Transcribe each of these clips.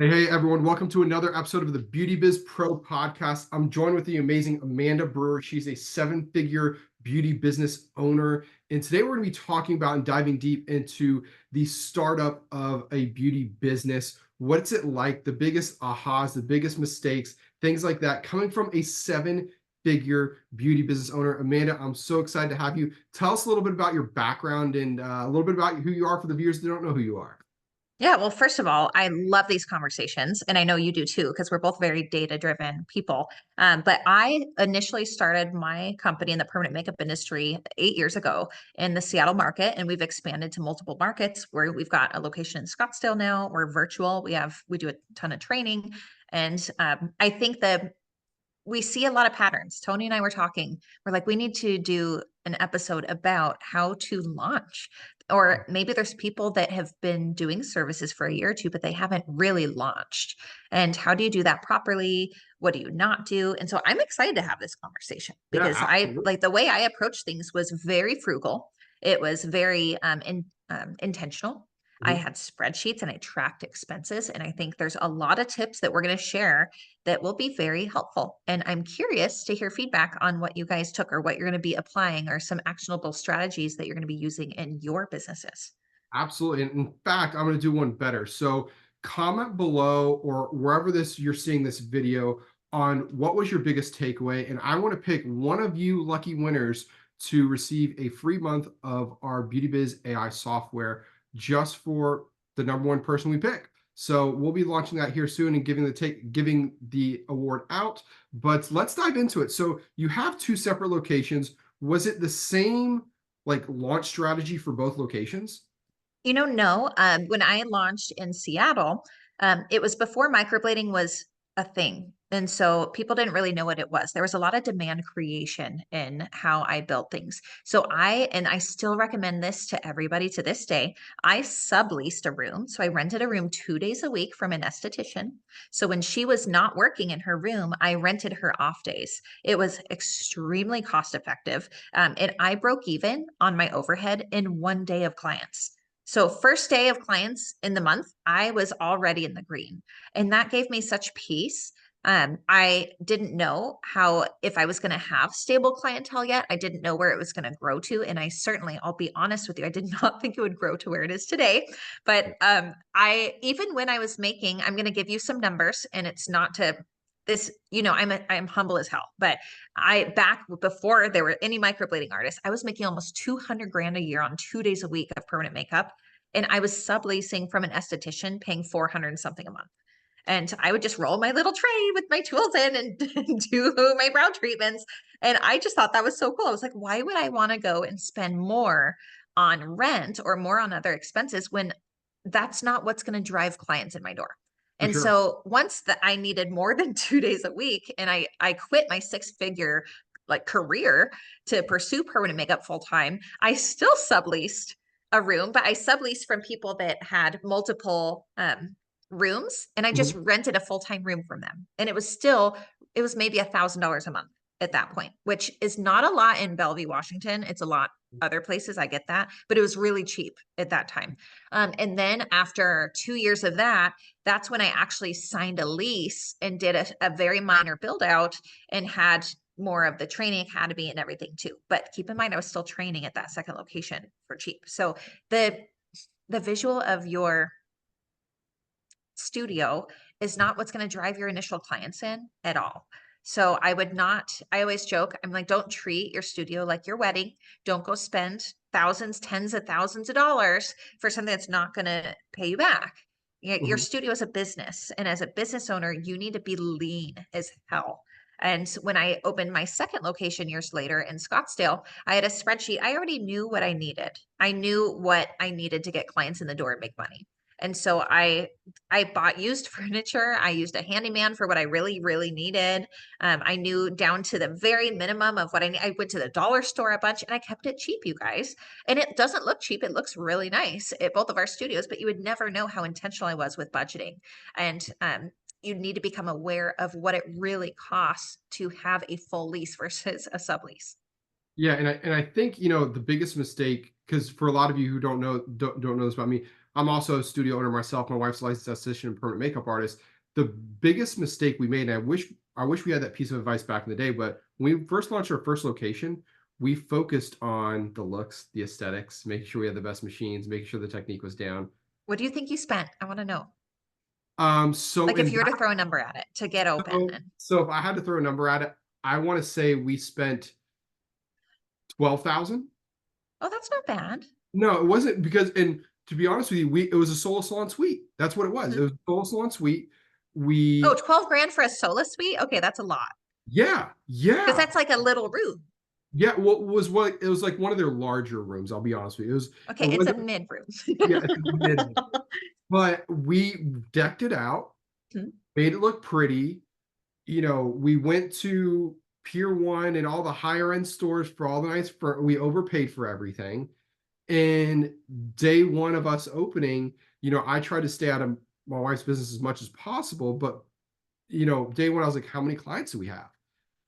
Hey, everyone. Welcome to another episode of the Beauty Biz Pro Podcast. I'm joined with the amazing Amanda Brewer. She's a seven-figure beauty business owner. And today we're going to be talking about and diving deep into the startup of a beauty business. What's it like? The biggest ahas, the biggest mistakes, things like that, coming from a seven-figure beauty business owner. Amanda, I'm so excited to have you. Tell us a little bit about your background and a little bit about who you are for the viewers that don't know who you are. Yeah, well, first of all, I love these conversations, and I know you do too, because we're both very data-driven people. But I initially started my company in the permanent makeup industry 8 years ago in the Seattle market, and we've expanded to multiple markets where we've got a location in Scottsdale now. We're virtual. We do a ton of training, and I think that we see a lot of patterns. Tony and I were talking. We're like, we need to do an episode about how to launch. Or maybe there's people that have been doing services for a year or two, but they haven't really launched. And how do you do that properly? What do you not do? And so I'm excited to have this conversation Yeah, because I absolutely. like the way I approach things was very frugal. It was very intentional. I Mhm. had spreadsheets and I tracked expenses. And I think there's a lot of tips that we're going to share that will be very helpful. And I'm curious to hear feedback on what you guys took or what you're going to be applying or some actionable strategies that you're going to be using in your businesses. Absolutely. And in fact, I'm going to do one better. So comment below or wherever this you're seeing this video on what was your biggest takeaway. And I want to pick one of you lucky winners to receive a free month of our Beauty Biz AI software just for the number one person we pick. So we'll be launching that here soon and giving the award out. But let's dive into it. So you have two separate locations. Was it the same like launch strategy for both locations? No. When I launched in Seattle, it was before microblading was a thing. And so people didn't really know what it was. There was a lot of demand creation in how I built things. And I still recommend this to everybody to this day. I subleased a room. So I rented a room 2 days a week from an esthetician. So when she was not working in her room, I rented her off days. It was extremely cost effective. And I broke even on my overhead in 1 day of clients. So, first day of clients in the month, I was already in the green. And that gave me such peace. I didn't know how, if I was going to have stable clientele yet. I didn't know where it was going to grow to. And I'll be honest with you, I did not think it would grow to where it is today. But even when I was making, I'm going to give you some numbers, and it's not to this, I'm humble as hell, but back before there were any microblading artists, I was making almost 200 grand a year on 2 days a week of permanent makeup. And I was subleasing from an esthetician paying 400 and something a month. And I would just roll my little tray with my tools in and do my brow treatments. And I just thought that was so cool. I was like, why would I want to go and spend more on rent or more on other expenses when that's not what's going to drive clients in my door? For And sure. so once that I needed more than 2 days a week, and I quit my six-figure like career to pursue permanent makeup full time, I still subleased a room, but I subleased from people that had multiple rooms, and I just Mhm. rented a full-time room from them. And it was maybe $1,000 a month at that point, which is not a lot in Bellevue, Washington. It's a lot other places. I get that, but it was really cheap at that time. And then after 2 years of that, that's when I actually signed a lease and did a very minor build out and had more of the training academy and everything too. But keep in mind, I was still training at that second location for cheap. So the the visual of your studio is not what's going to drive your initial clients in at all. So I would not, I always joke, I'm like, don't treat your studio like your wedding. Don't go spend thousands, tens of thousands of dollars for something that's not going to pay you back. Your Mhm. studio is a business. And as a business owner, you need to be lean as hell. And when I opened my second location years later in Scottsdale, I had a spreadsheet. I already knew what I needed. I knew what I needed to get clients in the door and make money. And so I bought used furniture. I used a handyman for what I really, really needed. I knew down to the very minimum of what I need. I went to the dollar store a bunch and I kept it cheap, you guys. And it doesn't look cheap. It looks really nice at both of our studios, but you would never know how intentional I was with budgeting. And you need to become aware of what it really costs to have a full lease versus a sublease. Yeah, and I think the biggest mistake, because for a lot of you who don't know this about me, I'm also a studio owner myself. My wife's a licensed esthetician and permanent makeup artist. The biggest mistake we made, and I wish we had that piece of advice back in the day, but when we first launched our first location, we focused on the looks, the aesthetics, making sure we had the best machines, making sure the technique was down. What do you think you spent? I want to know. So Like if in you were to throw a number at it to get open so, and so if I had to throw a number at it, I want to say we spent 12,000. oh, that's not bad. No, it wasn't because, and to be honest with you, it was a solo salon suite. That's what it was. It Mhm. was a solo salon suite. Oh, We 12 grand for a solo suite? Okay, that's a lot. Yeah, Because yeah, that's like a little room. yeah. What it was like one of their larger rooms. I'll be honest with you. It Okay, it's a wasn't. mid room. Yeah, it's a mid, but we decked it out, Mhm. made it look pretty. We went to Pier 1 and all the higher end stores for all the nice we overpaid for everything. And day one of us opening, I tried to stay out of my wife's business as much as possible, but day one, I was like, how many clients do we have?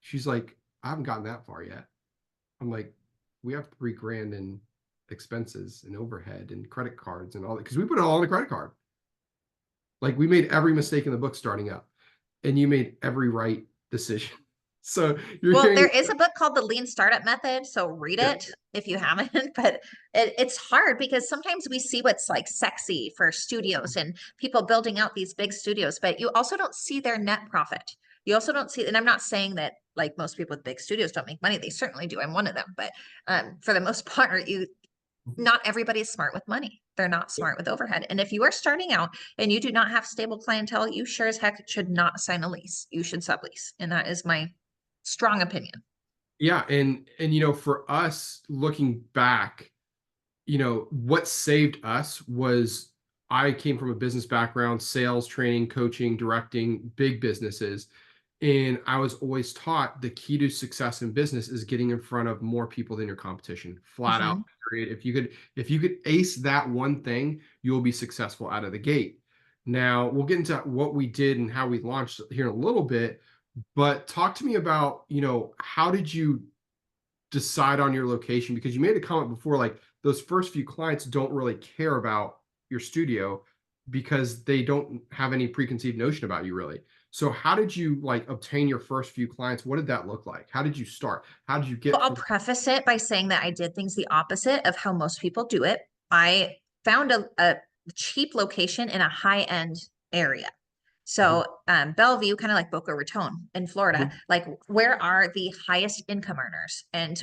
She's like, I haven't gotten that far yet. I'm like, we have 3 grand in expenses and overhead and credit cards and all that because we put it all on a credit card. Like we made every mistake in the book starting up, and you made every right decision. So you're Well, hearing, there is a book called The Lean Startup Method, so read yeah, it if you haven't. But it's hard because sometimes we see what's like sexy for studios and people building out these big studios, but you also don't see their net profit. You also don't see, and I'm not saying that like most people with big studios don't make money. They certainly do. I'm one of them, but for the most part, not everybody is smart with money. They're not smart with overhead. And if you are starting out and you do not have stable clientele, you sure as heck should not sign a lease. You should sublease. And that is my strong opinion. yeah, and for us looking back, what saved us was I came from a business background, sales, training, coaching, directing big businesses. And I was always taught the key to success in business is getting in front of more people than your competition. Flat out, Mhm. period. If you could ace that one thing, you'll be successful out of the gate. Now, we'll get into what we did and how we launched here in a little bit, but talk to me about, how did you decide on your location? Because you made a comment before, like those first few clients don't really care about your studio because they don't have any preconceived notion about you really. So how did you like obtain your first few clients? What did that look like? How did you start? How did you Well, get I'll from preface it by saying that I did things the opposite of how most people do it. I found a cheap location in a high-end area. Mhm, So Bellevue, kind of like Boca Raton in Florida, mhm, like where are the highest income earners and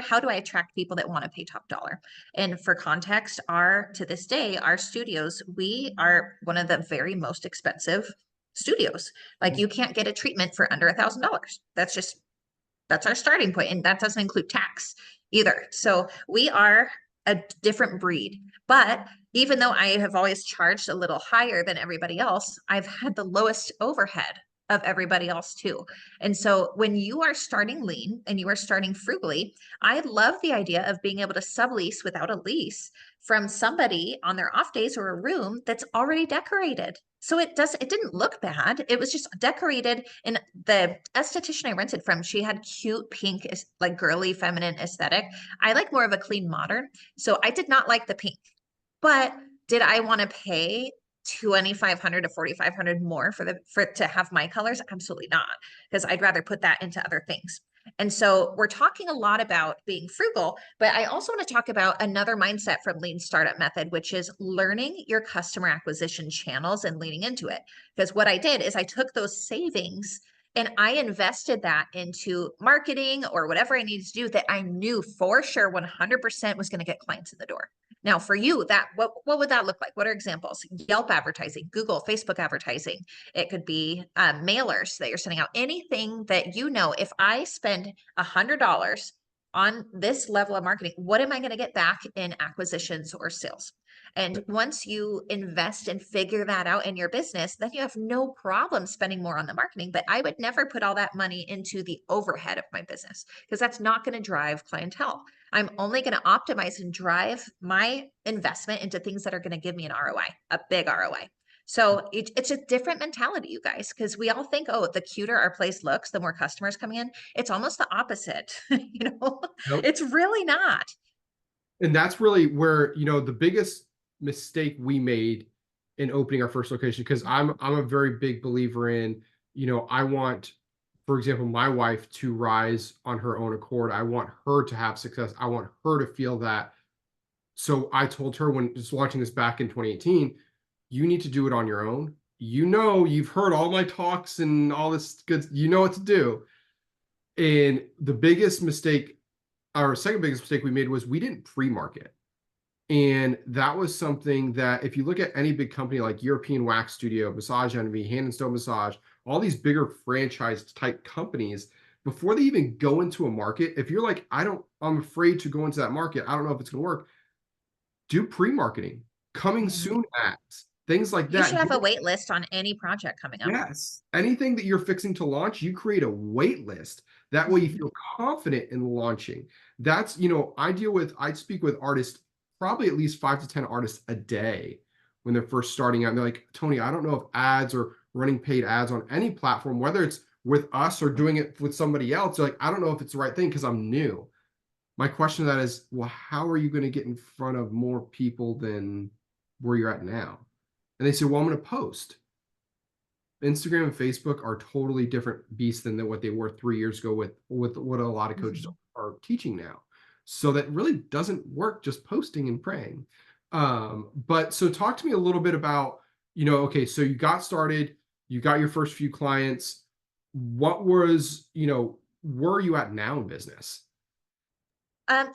how do I attract people that want to pay top dollar? And for context, to this day, our studios, we are one of the very most expensive studios. Like mhm, you can't get a treatment for under $1,000. That's our starting point, and that doesn't include tax either. So we are a different breed. But even though I have always charged a little higher than everybody else, I've had the lowest overhead of everybody else too. And so when you are starting lean and you are starting frugally, I love the idea of being able to sublease without a lease from somebody on their off days or a room that's already decorated. So it didn't look bad. It was just decorated. And the esthetician I rented from, she had cute pink, like girly feminine aesthetic. I like more of a clean modern. So I did not like the pink. But did I want to pay 2,500 to 4,500 more for to have my colors? Absolutely not, because I'd rather put that into other things. And so we're talking a lot about being frugal, but I also want to talk about another mindset from Lean Startup Method, which is learning your customer acquisition channels and leaning into it. Because what I did is I took those savings and I invested that into marketing or whatever I needed to do that I knew for sure 100% was going to get clients in the door. Now, for you, what would that look like? What are examples? Yelp advertising, Google, Facebook advertising. It could be mailers that you're sending out. Anything that you know, if I spend $100 on this level of marketing, what am I going to get back in acquisitions or sales? And once you invest and figure that out in your business, then you have no problem spending more on the marketing. But I would never put all that money into the overhead of my business because that's not going to drive clientele. I'm only going to optimize and drive my investment into things that are going to give me an ROI, a big ROI. So it's a different mentality, you guys, because we all think, oh, the cuter our place looks, the more customers coming in. It's almost the opposite. nope. It's really not. And that's really where, the biggest mistake we made in opening our first location, because I'm a very big believer in, I want, for example, my wife to rise on her own accord. I want her to have success. I want her to feel that. So I told her when just launching this back in 2018, you need to do it on your own. You've heard all my talks and all this good, you know what to do. And the biggest mistake, our second biggest mistake we made, was we didn't pre-market. And that was something that, if you look at any big company like European Wax Studio, Massage Envy, Hand and Stone Massage, all these bigger franchise type companies, before they even go into a market, if you're like, I'm afraid to go into that market, I don't know if it's going to work, do pre-marketing, coming Mhm. soon ads, things like You should that. have a wait list on any project coming up. Yes. Anything that you're fixing to launch, you create a wait list. That way you Mhm. feel confident in launching. That's, I speak with artists, probably at least 5 to 10 artists a day when they're first starting out. And they're like, Tony, I don't know if ads or running paid ads on any platform, whether it's with us or doing it with somebody else, they're like, I don't know if it's the right thing because I'm new. My question to that is, well, how are you going to get in front of more people than where you're at now? And they say, well, I'm going to post. Instagram and Facebook are totally different beasts than what they were 3 years ago with what a lot of coaches Mhm. are teaching now. So that really doesn't work, just posting and praying. But so talk to me a little bit about, okay, so you got started, you got your first few clients. What was, where are you at now in business?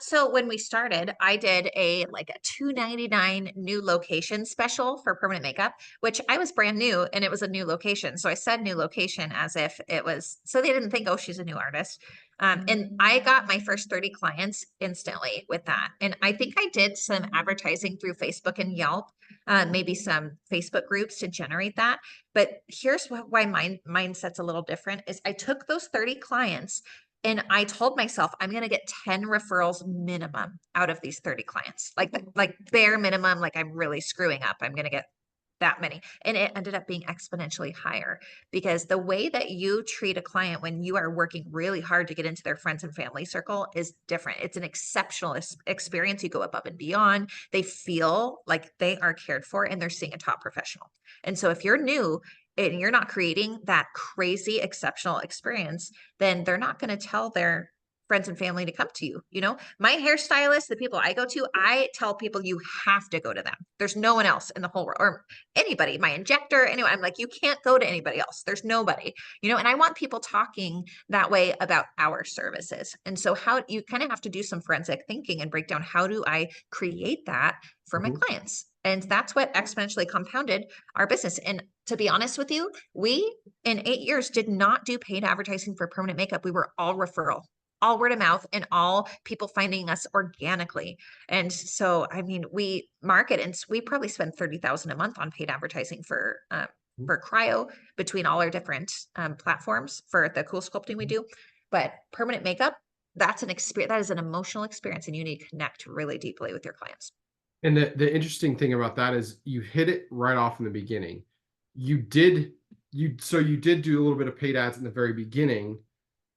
So when we started, I did a 299 new location special for permanent makeup, which I was brand new and it was a new location. So I said new location as if it was, so they didn't think, oh, she's a new artist. And I got my first 30 clients instantly with that. And I think I did some advertising through Facebook and Yelp, maybe some Facebook groups to generate that. But here's why my mindset's a little different is I took those 30 clients and I told myself I'm going to get 10 referrals minimum out of these 30 clients. Like bare minimum, like I'm really screwing up. I'm going to get that many. And it ended up being exponentially higher because the way that you treat a client when you are working really hard to get into their friends and family circle is different. It's an exceptional experience. You go above and beyond. They feel like they are cared for and they're seeing a top professional. And so if you're new and you're not creating that crazy exceptional experience, then they're not going to tell their friends and family to come to you. My hairstylist, the people I go to, I tell people you have to go to them. There's no one else in the whole world, or anybody, my injector, anyone. I'm like, you can't go to anybody else. There's nobody, and I want people talking that way about our services. And so how you kind of have to do some forensic thinking and break down, how do I create that for my Mhm. clients? And that's what exponentially compounded our business. And to be honest with you, we in 8 years did not do paid advertising for permanent makeup. We were all referral, all word of mouth, and all people finding us organically. And so, I mean, we market and we probably spend 30,000 a month on paid advertising for cryo between all our different platforms for the cool sculpting we do. But permanent makeup, that's an experience. That is an emotional experience, and you need to connect really deeply with your clients. And the interesting thing about that is you hit it right off in the beginning. You did you did do a little bit of paid ads in the very beginning,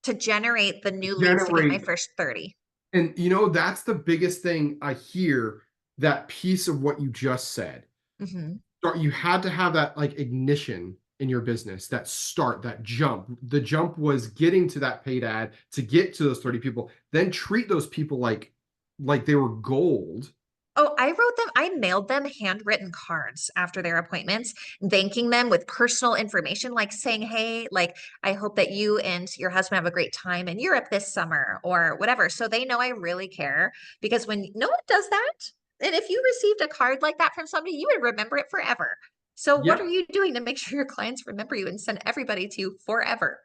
To generate the new leads to get my generate, first 30. and that's the biggest thing I hear, that piece of what you just said. Mhm. You had to have that like ignition in your business, that start, that jump. The jump was getting to that paid ad to get to those 30 people, then treat those people like they were gold. Oh, I mailed them handwritten cards after their appointments, thanking them with personal information, like saying, hey, like, I hope that you and your husband have a great time in Europe this summer or whatever. So they know I really care, because when no one does that, and if you received a card like that from somebody, you would remember it forever. So what are Yep. you doing to make sure your clients remember you and send everybody to you forever?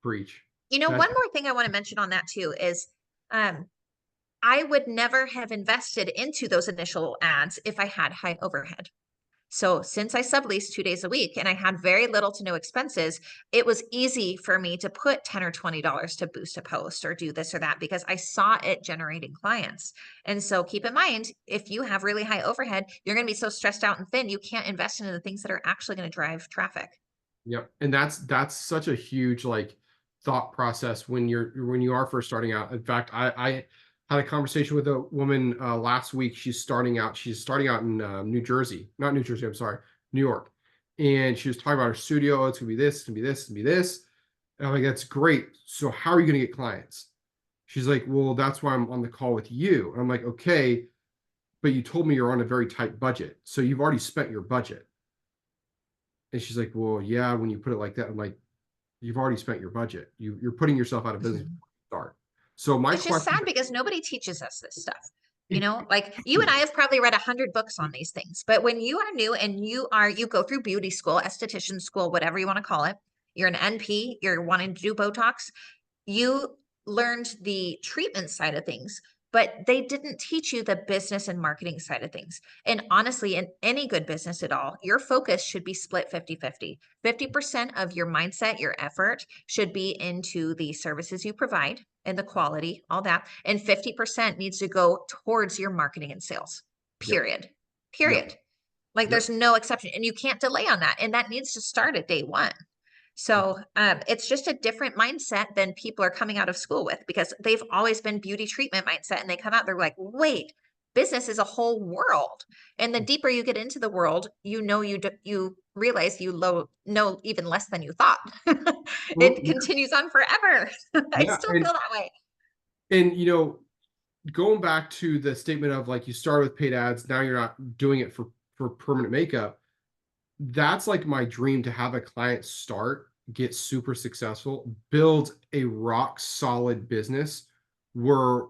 Preach. One That more thing I want to mention on that too is, um, I would never have invested into those initial ads if I had high overhead. So since I subleased 2 days a week and I had very little to no expenses, it was easy for me to put 10 or $20 to boost a post or do this or that because I saw it generating clients. And so keep in mind, if you have really high overhead, you're going to be so stressed out and thin, you can't invest into the things that are actually going to drive traffic. Yep. And that's such a huge like thought process when you are first starting out. In fact, Had a conversation with a woman last week. She's starting out in New Jersey, not New Jersey, I'm sorry, New York. And she was talking about her studio. Oh, it's gonna be this, it's gonna be this, it's gonna be this. And I'm like, that's great. So how are you gonna get clients? She's like, well, that's why I'm on the call with you. And I'm like, okay, but you told me you're on a very tight budget. So you've already spent your budget. And she's like, well, yeah, when you put it like that, I'm like, you've already spent your budget. You're putting yourself out of business Mhm. before you start. So my It's just question, sad because nobody teaches us this stuff. You know, like you and I have probably read 100 books on these things, but when you are new and you go through beauty school, esthetician school, whatever you want to call it, you're an NP, you're wanting to do Botox, you learned the treatment side of things, but they didn't teach you the business and marketing side of things. And honestly, in any good business at all, your focus should be split 50-50. 50% of your mindset, your effort should be into the services you provide and the quality, all that. And 50% needs to go towards your marketing and sales, yep, period. yep, Period. Like yep. there's no exception. And you can't delay on that. And that needs to start at day one. So it's just a different mindset than people are coming out of school with because they've always been beauty treatment mindset and they come out, they're like, wait, business is a whole world. And the deeper you get into the world, you realize know even less than you thought. Well, It yeah, continues on forever. I yeah. still feel that way. And going back to the statement of like you started with paid ads, now you're not doing it for permanent makeup. That's like my dream, to have a client start, get super successful, build a rock solid business where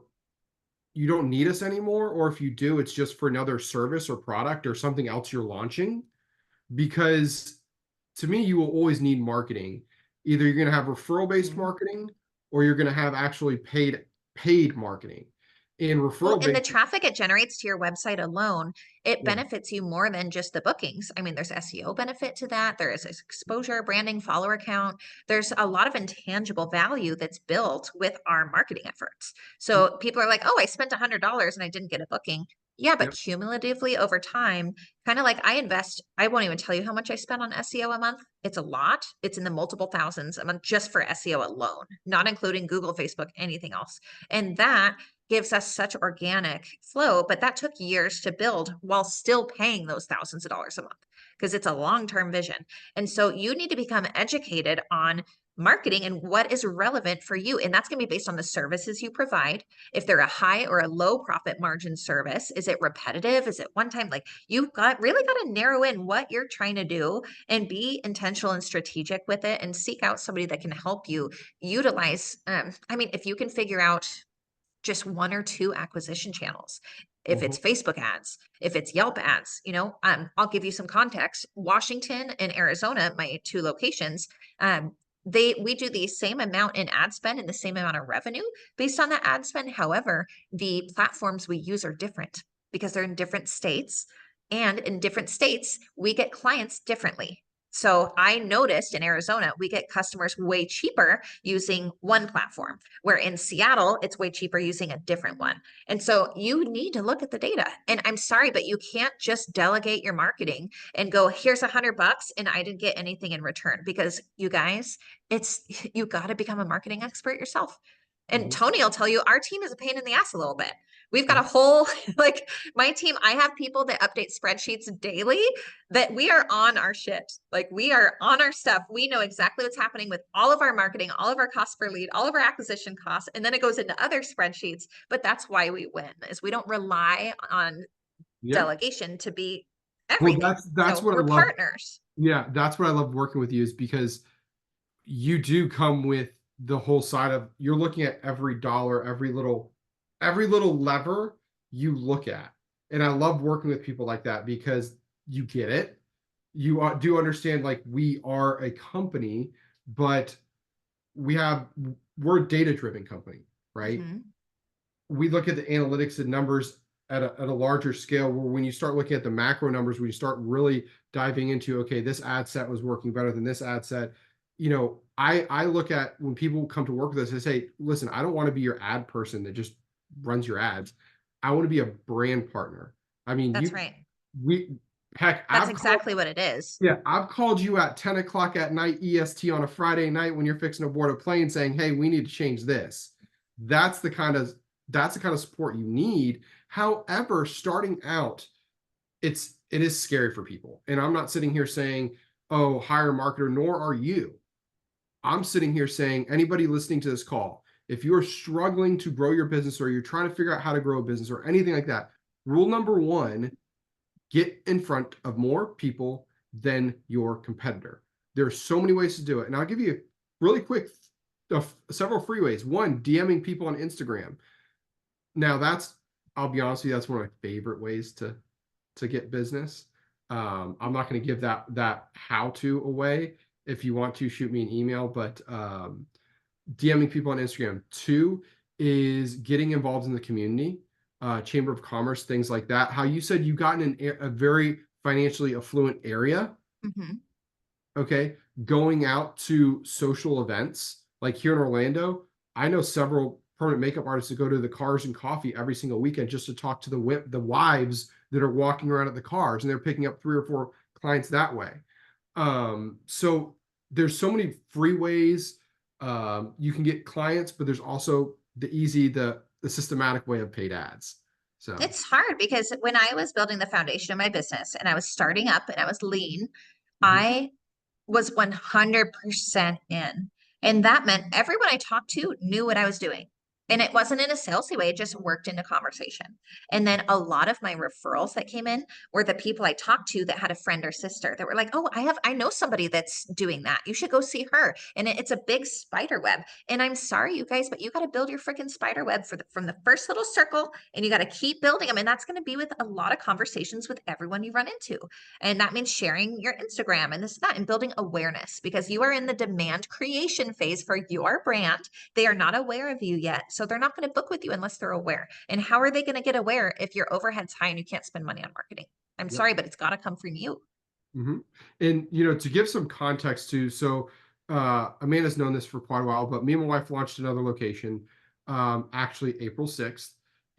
you don't need us anymore, or if you do, it's just for another service or product or something else you're launching. Because to me, you will always need marketing. Either you're going to have referral based Mhm. marketing, or you're going to have actually paid marketing. And Well, referral and the based, traffic it generates to your website alone, it yeah, benefits you more than just the bookings. I mean, there's SEO benefit to that. There is exposure, branding, follower count. There's a lot of intangible value that's built with our marketing efforts. So people are like, oh, I spent $100 and I didn't get a booking. Yeah, but yep, cumulatively over time, kind of like I won't even tell you how much I spend on SEO a month. It's a lot. It's in the multiple thousands a month just for SEO alone, not including Google, Facebook, anything else. And that gives us such organic flow, but that took years to build while still paying those thousands of dollars a month because it's a long-term vision. And so you need to become educated on marketing and what is relevant for you. And that's going to be based on the services you provide. If they're a high or a low profit margin service, is it repetitive? Is it one time? Like you've really got to narrow in what you're trying to do and be intentional and strategic with it and seek out somebody that can help you utilize. I mean, if you can figure out just one or two acquisition channels. If mhm, it's Facebook ads, if it's Yelp ads, I'll give you some context. Washington and Arizona, my two locations, we do the same amount in ad spend and the same amount of revenue based on that ad spend. However, the platforms we use are different because they're in different states. And in different states, we get clients differently. So I noticed in Arizona, we get customers way cheaper using one platform, where in Seattle, it's way cheaper using a different one. And so you need to look at the data. And I'm sorry, but you can't just delegate your marketing and go, here's $100 and I didn't get anything in return because you guys, you got to become a marketing expert yourself. And mhm, Tony will tell you our team is a pain in the ass a little bit. We've got a mhm. whole, like my team, I have people that update spreadsheets daily that we are on our shit. Like we are on our stuff. We know exactly what's happening with all of our marketing, all of our costs per lead, all of our acquisition costs, and then it goes into other spreadsheets. But that's why we win is we don't rely on Yeah. delegation to be Well, everything. that's So what I we're love. partners. Yeah, that's what I love working with you, is because you do come with the whole side of, you're looking at every dollar, every little lever you look at. And I love working with people like that because you get it. You do understand, like, we are a company, but we're a data driven company, right? Mhm. We look at the analytics and numbers at a larger scale, where when you start looking at the macro numbers, when you start really diving into, okay, this ad set was working better than this ad set. I look at, when people come to work with us, I say, listen, I don't want to be your ad person that just runs your ads. I want to be a brand partner. I mean, That's right. we heck, That's exactly what it is. I've called you at 10 o'clock at night EST on a Friday night when you're fixing to board a plane, saying, hey, we need to change this. That's the kind of that's the kind of support you need. However, starting out, it is scary for people. And I'm not sitting here saying, oh, hire a marketer, nor are you. I'm sitting here saying, anybody listening to this call, if you're struggling to grow your business or you're trying to figure out how to grow a business or anything like that, rule number one, get in front of more people than your competitor. There are so many ways to do it. And I'll give you really quick several free ways. One, DMing people on Instagram. Now I'll be honest with you, that's one of my favorite ways to get business. I'm not going to give that how-to away. If you want to, shoot me an email, but DMing people on Instagram. Two is getting involved in the community, Chamber of Commerce, things like that. How you said you got in a very financially affluent area. Mhm. Okay. Going out to social events like here in Orlando, I know several permanent makeup artists that go to the Cars and Coffee every single weekend just to talk to the wives that are walking around at the cars, and they're picking up 3 or 4 clients that way. So there's so many free ways you can get clients, but there's also the systematic way of paid ads. So It's hard because when I was building the foundation of my business and I was starting up and I was lean, mhm, I was 100% in. And that meant everyone I talked to knew what I was doing. And it wasn't in a salesy way, it just worked into conversation. And then a lot of my referrals that came in were the people I talked to that had a friend or sister that were like, oh, I know somebody that's doing that. You should go see her. And it's a big spider web. And I'm sorry, you guys, but you got to build your freaking spider web from the first little circle, and you got to keep building them. And that's going to be with a lot of conversations with everyone you run into. And that means sharing your Instagram and this, that, and building awareness, because you are in the demand creation phase for your brand. They are not aware of you yet. So they're not going to book with you unless they're aware. And how are they going to get aware if your overhead's high and you can't spend money on marketing? I'm yep. sorry, but it's got to come from you. hmm And to give some context too, so Amanda's known this for quite a while, but me and my wife launched another location, actually April 6th.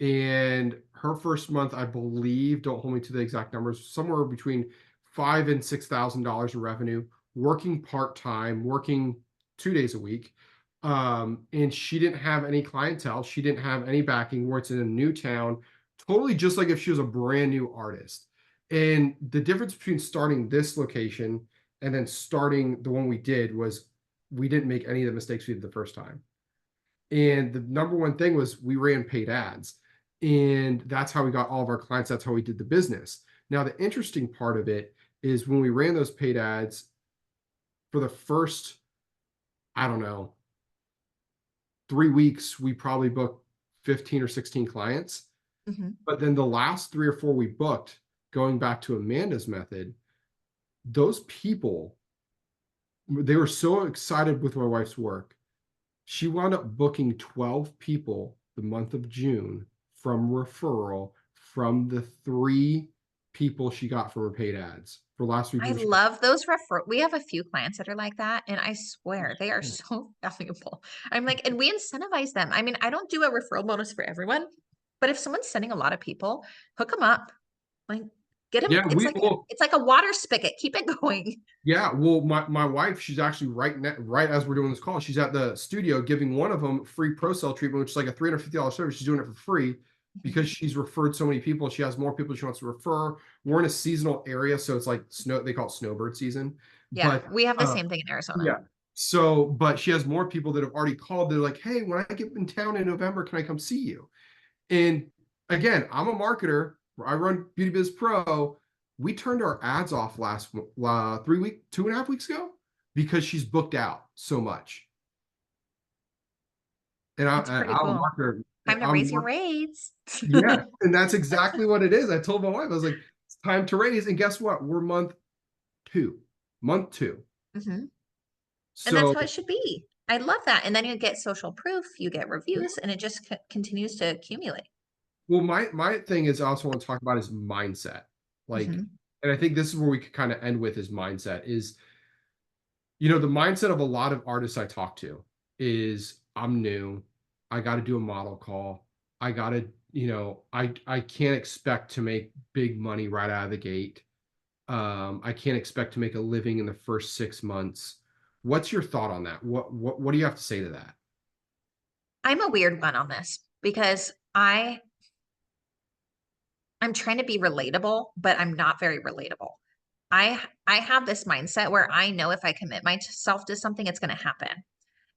And her first month, I believe, don't hold me to the exact numbers, somewhere between $5,000 and $6,000 in revenue, working part-time, working 2 days a week. And she didn't have any clientele, she didn't have any backing, where it's in a new town, totally just like if she was a brand new artist. And the difference between starting this location and then starting the one we did was we didn't make any of the mistakes we did the first time. And the number one thing was we ran paid ads. And that's how we got all of our clients. That's how we did the business. Now, the interesting part of it is when we ran those paid ads for the first, I don't know, 3 weeks, we probably booked 15 or 16 clients. Mm-hmm. But then the last 3 or 4 we booked, going back to Amanda's method, those people, they were so excited with my wife's work. She wound up booking 12 people the month of June from referral from the 3 people she got from her paid ads for the last 3 I people. love those we have a few clients that are like that, and I swear they are so valuable. I'm like, and we incentivize them. I mean, I don't do a referral bonus for everyone, but if someone's sending a lot of people, hook them up. Like, get them. Yeah, It's like a water spigot. Keep it going. yeah, well, my wife, she's actually right as we're doing this call, she's at the studio giving one of them free pro sale treatment, which is like a $350 service. She's doing it for free because she's referred so many people. She has more people she wants to refer. We're in a seasonal area, so it's like snow. They call it snowbird season. Yeah, But we have the same thing in Arizona. yeah, so but she has more people that have already called. They're like, hey, when I get in town in November, can I come see you? And again, I'm a marketer. I run Beauty Biz Pro. We turned our ads off last 2.5 weeks ago because she's booked out so much. And That's pretty I'm a cool. marketer. Time to raise your rates. Yeah, and that's exactly what it is. I told my wife, I was like, it's time to raise. And guess what? We're month two. Mhm. And that's So, how it should be. I love that. And then you get social proof, you get reviews, and it just continues to accumulate. well, my thing is I also want to talk about is mindset. Like, Mhm. and I think this is where we could kind of end with is mindset is the mindset of a lot of artists I talk to is I'm new. I got to do a model call. I got to, I can't expect to make big money right out of the gate. I can't expect to make a living in the first 6 months. What's your thought on that? What do you have to say to that? I'm a weird one on this because I'm trying to be relatable, but I'm not very relatable. I have this mindset where I know if I commit myself to something, it's going to happen.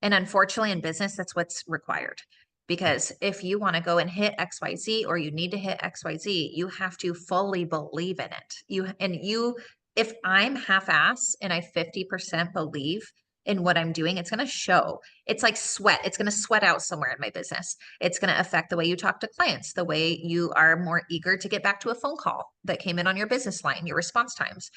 And unfortunately, in business, that's what's required. Because if you want to go and hit XYZ or you need to hit XYZ, you have to fully believe in it. If I'm half-ass and I 50% believe in what I'm doing, it's going to show. It's like sweat. It's going to sweat out somewhere in my business. It's going to affect the way you talk to clients, the way you are more eager to get back to a phone call that came in on your business line, your response times,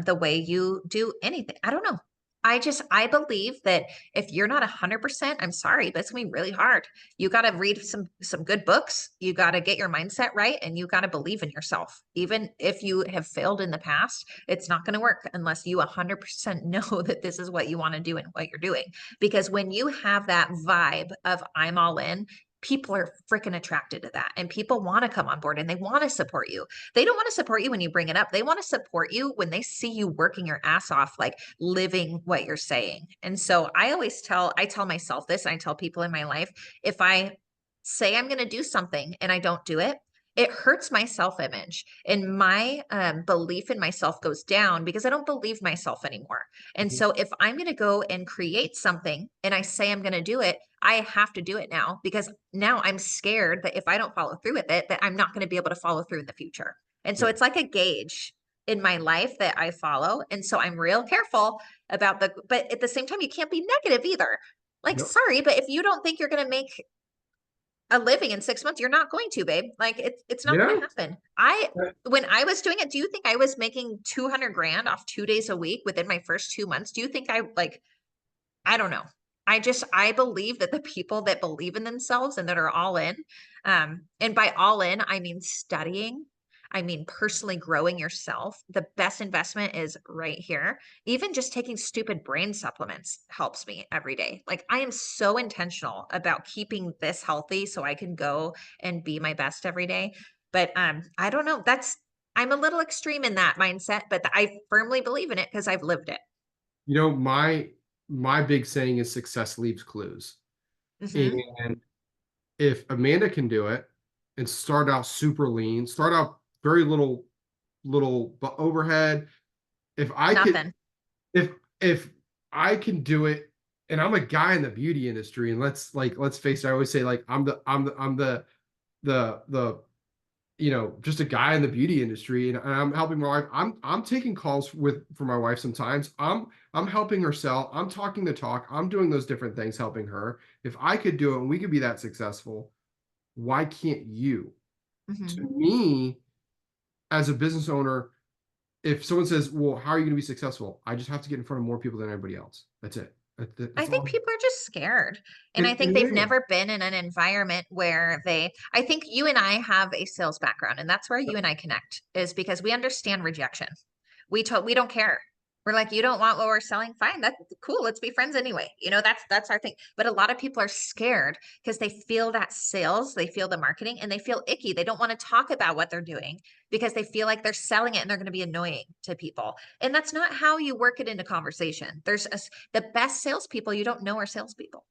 the way you do anything. I don't know. I believe that if you're not 100%, I'm sorry, but it's gonna be really hard. You got to read some good books. You got to get your mindset right, and you got to believe in yourself. Even if you have failed in the past, it's not going to work unless you 100% know that this is what you want to do and what you're doing. Because when you have that vibe of I'm all in, people are freaking attracted to that, and people want to come on board and they want to support you. They don't want to support you when you bring it up. They want to support you when they see you working your ass off, like living what you're saying. And so I tell myself this, and I tell people in my life, if I say I'm going to do something and I don't do it, it hurts my self-image, and my belief in myself goes down because I don't believe myself anymore. And Mhm. so if I'm going to go and create something and I say I'm going to do it, I have to do it now, because now I'm scared that if I don't follow through with it, that I'm not going to be able to follow through in the future. And so Yeah. it's like a gauge in my life that I follow. And so I'm real careful about but at the same time, you can't be negative either. Like, Yep. sorry, but if you don't think you're going to make a living in 6 months, you're not going to, babe. Like, it's not going Yeah. to happen. When I was doing it, do you think I was making 200 grand off 2 days a week within my first 2 months? Do you think I don't know. I believe that the people that believe in themselves and that are all in, and by all in, I mean studying, I mean personally growing yourself. The best investment is right here. Even just taking stupid brain supplements helps me every day. Like, I am so intentional about keeping this healthy so I can go and be my best every day. But I don't know. I'm a little extreme in that mindset, but I firmly believe in it because I've lived it. My big saying is success leaves clues. Hmm. And if Amanda can do it and start out super lean, start out very little but overhead, if I could Nothing. if if I can do it, and I'm a guy in the beauty industry, and let's face it, I always say, like, I'm the just a guy in the beauty industry, and I'm helping my wife. I'm taking calls for my wife sometimes. I'm helping her sell. I'm talking the talk. I'm doing those different things, helping her. If I could do it and we could be that successful, why can't you? To Hmm. me, as a business owner, if someone says, "Well, how are you going to be successful?" I just have to get in front of more people than everybody else. That's it. I That's think all. people are just scared. And I And think they they've are. never been in an environment where I think you and I have a sales background, and that's where you and I connect, is because we understand rejection. We don't care. We're like, you don't want what we're selling? Fine. That's cool. Let's be friends anyway. That's our thing. But a lot of people are scared because they feel that sales, they feel the marketing, and they feel icky. They don't want to talk about what they're doing because they feel like they're selling it and they're going to be annoying to people. And that's not how you work it into conversation. The best salespeople you don't know are salespeople.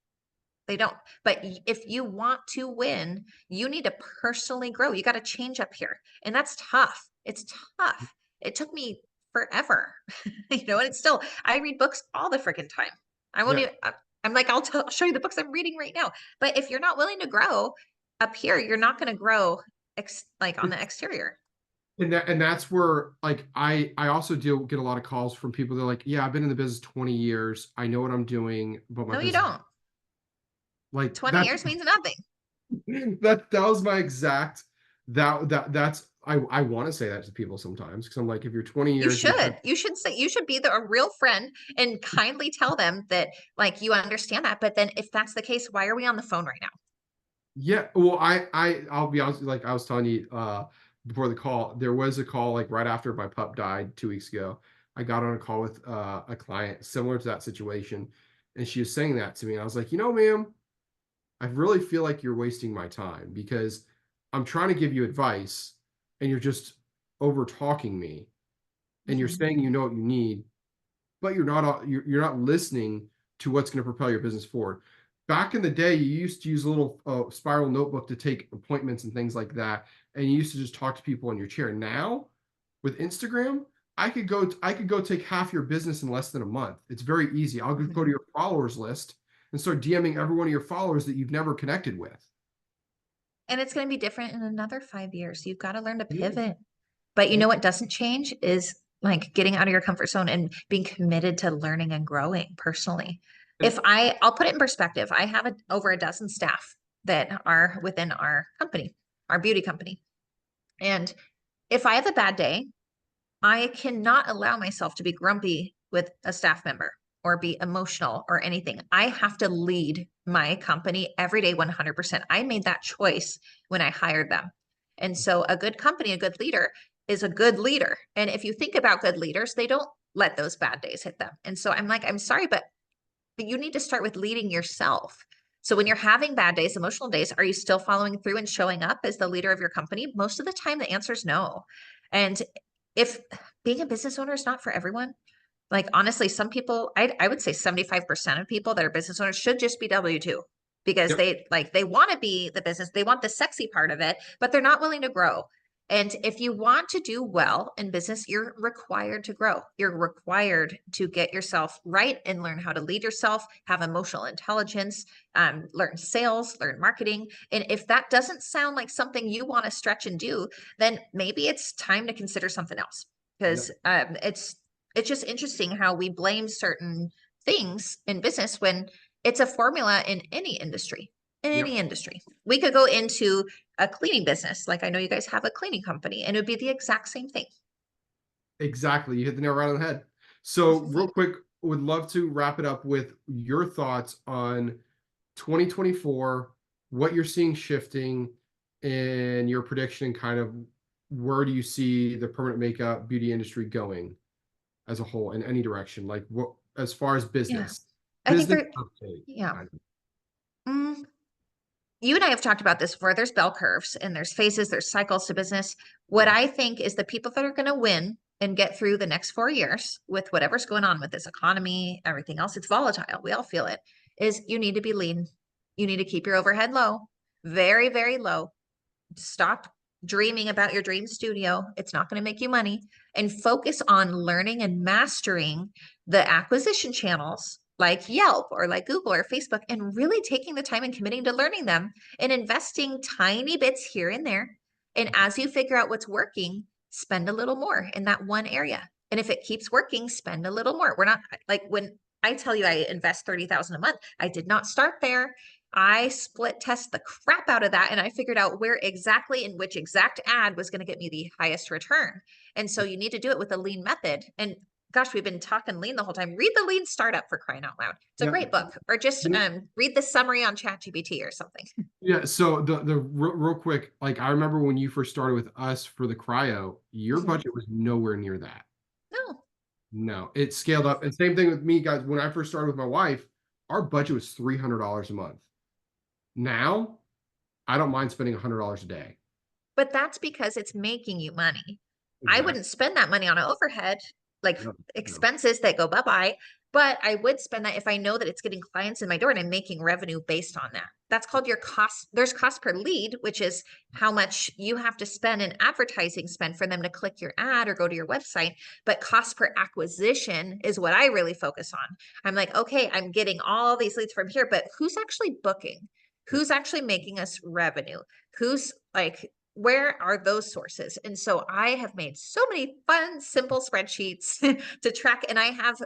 They don't. But if you want to win, you need to personally grow. You got to change up here. And that's tough. It's tough. It took me forever, and it's still, I read books all the freaking time. I won't Yeah. even, I'm like, I'll show you the books I'm reading right now. But if you're not willing to grow up here, you're not going to grow like on the exterior. And that's where, like, I also get a lot of calls from people. They're like, "Yeah, I've been in the business 20 years. I know what I'm doing, but my No, you business," don't. like, 20 years means nothing. that was my exact that's I want to say that to people sometimes, because I'm like, if you're 20 You years and should. You should be a real friend and kindly tell them that, like, you understand that. But then if that's the case, why are we on the phone right now? yeah, well, I'll be honest, like I was telling you before the call, there was a call like right after my pup died 2 weeks ago. I got on a call with a client similar to that situation, and she was saying that to me. And I was like, ma'am, I really feel like you're wasting my time, because I'm trying to give you advice and you're just over talking me, and you're Mhm. saying you know what you need, but you're not listening to what's going to propel your business forward. back in the day, you used to use a little spiral notebook to take appointments and things like that, and you used to just talk to people in your chair. Now, with Instagram, I could go take half your business in less than a month. It's very easy. I'll just go to Mhm. your followers list and start DMing every one of your followers that you've never connected with. And it's going to be different in another 5 years. You've got to learn to Yeah, pivot. But you yeah, know what doesn't change is like getting out of your comfort zone and being committed to learning and growing personally. and I'll put it in perspective. I have over a dozen staff that are within our company, our beauty company. And if I have a bad day, I cannot allow myself to be grumpy with a staff member or be emotional or anything. I have to lead my company every day 100%. I made that choice when I hired them. And so a good company, a good leader is a good leader. And if you think about good leaders, they don't let those bad days hit them. And so I'm like, I'm sorry, but you need to start with leading yourself. So when you're having bad days, emotional days, are you still following through and showing up as the leader of your company? Most of the time, the answer is no. And if being a business owner is not for everyone, like honestly, some people, I would say 75% of people that are business owners should just be W-2 because yep, they want to be the business, they want the sexy part of it, but they're not willing to grow. And if you want to do well in business, you're required to grow. You're required to get yourself right and learn how to lead yourself, have emotional intelligence, learn sales, learn marketing. And if that doesn't sound like something you want to stretch and do, then maybe it's time to consider something else. yep, Because it's just interesting how we blame certain things in business when it's a formula in any industry. In yep. any industry, we could go into a cleaning business. Like I know you guys have a cleaning company, and it would be the exact same thing. Exactly. You hit the nail right on the head. So, real quick, would love to wrap it up with your thoughts on 2024, what you're seeing shifting, and your prediction kind of where do you see the permanent makeup beauty industry going as a whole in any direction? Like what as far as Yeah, business, I think business there. uptake, Yeah. kind of. Mm, you and I have talked about this before. There's bell curves and there's phases, there's cycles to business. What Yeah. I think is the people that are going to win and get through the next 4 years with whatever's going on with this economy, everything else, it's volatile. We all feel it. Is you need to be lean. You need to keep your overhead low, very, very low. Stop dreaming about your dream studio. It's not going to make you money. And focus on learning and mastering the acquisition channels like Yelp or like Google or Facebook, and really taking the time and committing to learning them and investing tiny bits here and there. And as you figure out what's working, spend a little more in that one area. And if it keeps working, spend a little more. We're not like when I tell you I invest 30,000 a month, I did not start there. I split test the crap out of that and I figured out where exactly in which exact ad was going to get me the highest return. And so you need to do it with a lean method. And gosh, we've been talking lean the whole time. Read the Lean Startup for crying out loud. It's a Yeah. great book. Or just read the summary on ChatGPT or something. Yeah. So the real quick, like I remember when you first started with us for the cryo, your Mhm. budget was nowhere near that. No, No, it scaled up. And same thing with me, guys. When I first started with my wife, our budget was $300 a month. Now, I don't mind spending $100 a day. but that's because it's making you money. I Exactly. wouldn't spend that money on an overhead, like No, no. expenses that go bye-bye, but I would spend that if I know that it's getting clients in my door and I'm making revenue based on that. That's called your cost. There's cost per lead, which is how much you have to spend in advertising spend for them to click your ad or go to your website. But cost per acquisition is what I really focus on. I'm like, okay, I'm getting all these leads from here, but who's actually booking? Yep. Who's actually making us revenue? Who's like, where are those sources? And so I have made so many fun, simple spreadsheets to track. And I have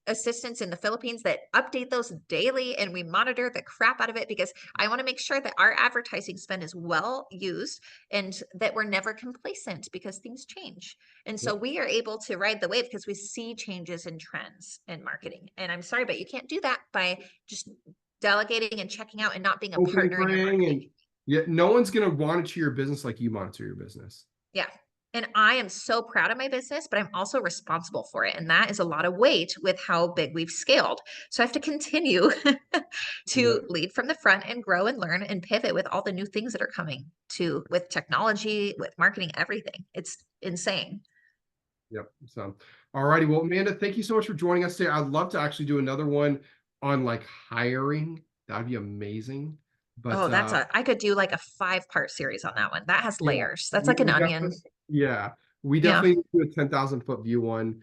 assistants in the Philippines that update those daily, and we monitor the crap out of it because I want to make sure that our advertising spend is well used and that we're never complacent because things change. And so Yep. we are able to ride the wave because we see changes in trends in marketing. And I'm sorry, but you can't do that by just delegating and checking out and not being a Hope and partner in your praying, marketing. and yet no one's gonna monitor your business like you monitor your business. Yeah. And I am so proud of my business, but I'm also responsible for it. And that is a lot of weight with how big we've scaled. So I have to continue to Yep. lead from the front and grow and learn and pivot with all the new things that are coming to with technology, with marketing, everything. It's insane. Yep. So, all righty. Well, Amanda, thank you so much for joining us today. I'd love to actually do another one on like hiring that'd be amazing. But Oh, I could do like a 5-part series on that one. That has yeah, layers. That's we, like an we onion. definitely, yeah, we Yeah. definitely do a 10,000 foot view one.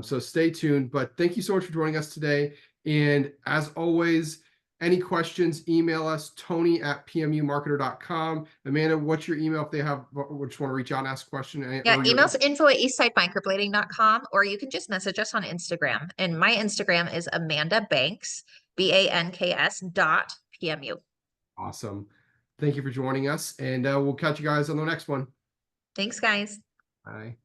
So stay tuned. But thank you so much for joining us today. And as always, any questions, email us, tony@pmumarketer.com. Amanda, what's your email if they have, just want to reach out and ask a question? Yeah, Or your, email's info@eastsidemicroblading.com, or you can just message us on Instagram. And my Instagram is Amanda Banks, BANKS.PMU. awesome. Thank you for joining us. And we'll catch you guys on the next one. Thanks, guys. Bye.